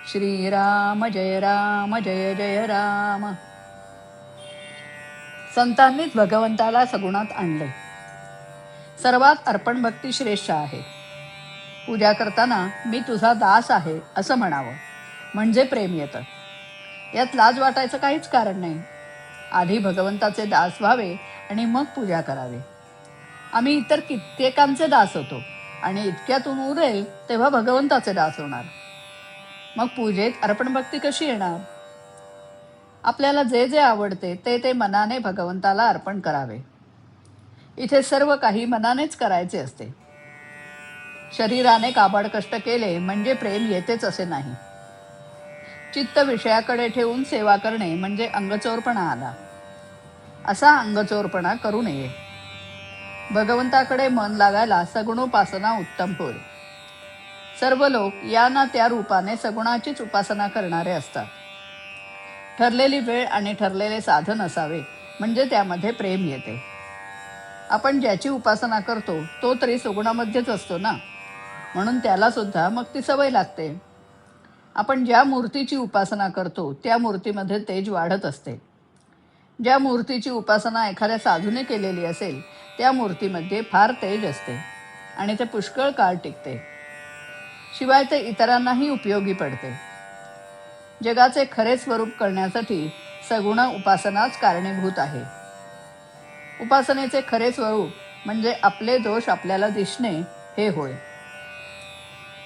श्रीराम जय जय राम. संतांनीच भगवंताला सगुणात आणले. सर्वात अर्पण भक्ती श्रेष्ठ आहे. पूजा करताना मी तुझा दास आहे असं म्हणावं, म्हणजे प्रेम येतं. यात लाज वाटायचं काहीच कारण नाही. आधी भगवंताचे दास व्हावे आणि मग पूजा करावी. आम्ही इतर कित्येकांचे दास होतो आणि इतक्यातून उरेल तेव्हा भगवंताचे दास होणार. मग पूजेत अर्पण भक्ती कशी येणार? आपल्याला जे जे आवडते ते ते मनाने भगवंताला अर्पण करावे. इथे सर्व काही मनानेच करायचे असते. शरीराने काबाड कष्ट केले म्हणजे प्रेम येतेच असे नाही. चित्त विषयाकडे ठेवून सेवा करणे म्हणजे अंगचोरपणा आला. असा अंगचोरपणा करू नये. भगवंताकडे मन लागायला सगुणोपासना उत्तम होय. सर्व लोक या ना त्या रूपाने सगुणाचीच उपासना करणारे असतात. ठरलेली वेळ आणि ठरलेले साधन असावे म्हणजे त्यामध्ये प्रेम येते. आपण ज्याची उपासना करतो तो तरी सगुणामध्येच असतो ना, म्हणून त्याला सुद्धा मग ती सवय लागते. आपण ज्या मूर्तीची उपासना करतो त्या मूर्तीमध्ये तेज वाढत असते. ज्या मूर्तीची उपासना एखाद्या साधूने केलेली असेल त्या मूर्तीमध्ये फार तेज असते आणि ते पुष्कळ काळ टिकते. शिवाय ते इतरांनाही उपयोगी पडते. जगाचे खरे स्वरूप कळण्यासाठी सगुण उपासनाच कारणीभूत आहे. उपासनेचे खरे स्वरूप म्हणजे आपले दोष आपल्याला दिसणे हे होय.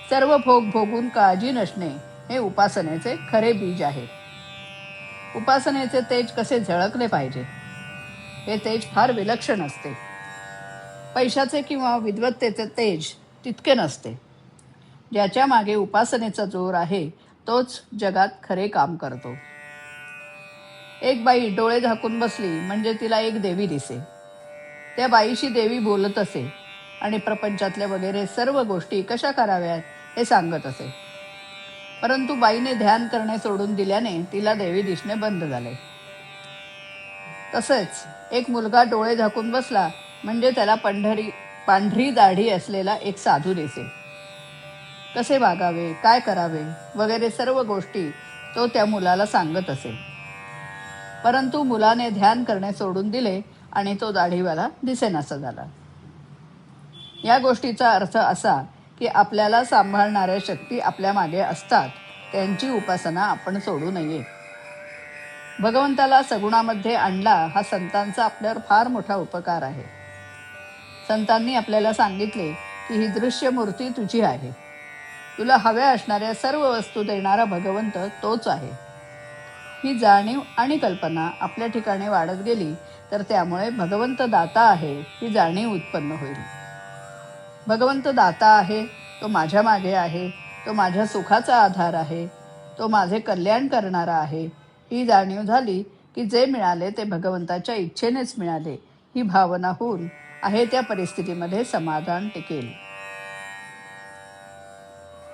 सर्व भोग भोगून काळजी नसणे हे उपासनेचे खरे बीज आहे. उपासनेचे तेज कसे झळकले पाहिजे? हे तेज फार विलक्षण असते. पैशाचे किंवा विद्वत्तेचे तेज तितके नसते. ज्याच्या मागे उपासनेचा जोर आहे तोच जगात खरे काम करतो. एक बाई डोळे झाकून बसली म्हणजे तिला एक देवी दिसे. त्या बाईशी देवी बोलत असे आणि प्रपंचातल्या वगैरे सर्व गोष्टी कशा कराव्यात हे सांगत असे. परंतु बाईने ध्यान करणे सोडून दिल्याने तिला देवी दिसणे बंद झाले. तसेच एक मुलगा डोळे झाकून बसला म्हणजे त्याला पांढरी दाढी असलेला एक साधू दिसे. कसे वागावे, काय करावे वगैरे सर्व गोष्टी तो त्या मुलाला सांगत असे. परंतु मुलाने ध्यान करणे सोडून दिले आणि तो दाढीवाला दिसेनासा झाला. या गोष्टीचा अर्थ असा की आपल्याला सांभाळणाऱ्या शक्ती आपल्या मागे असतात, त्यांची उपासना आपण सोडू नये. भगवंताला सगुणामध्ये आणला हा संतांचा आपल्यावर फार मोठा उपकार आहे. संतांनी आपल्याला सांगितले की ही दृश्य मूर्ती तुझी आहे. तुला हव्या असणाऱ्या सर्व वस्तू देणारा भगवंत तोच आहे. ही जाणीव आणि कल्पना आपल्या ठिकाणी वाढत गेली तर त्यामुळे भगवंत दाता आहे ही जाणीव उत्पन्न होईल. भगवंत दाता आहे, तो माझ्या मागे आहे, तो माझ्या सुखाचा आधार आहे, तो माझे कल्याण करणारा आहे ही जाणीव झाली की जे मिळाले ते भगवंताच्या इच्छेनेच मिळाले ही भावना होऊन आहे त्या परिस्थितीमध्ये समाधान टिकेल.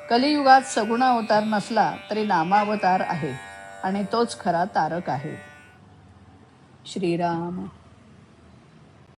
कलियुगात सगुण अवतार नसला तरी नामावतार आहे आणि तोच खरा तारक आहे. श्रीराम.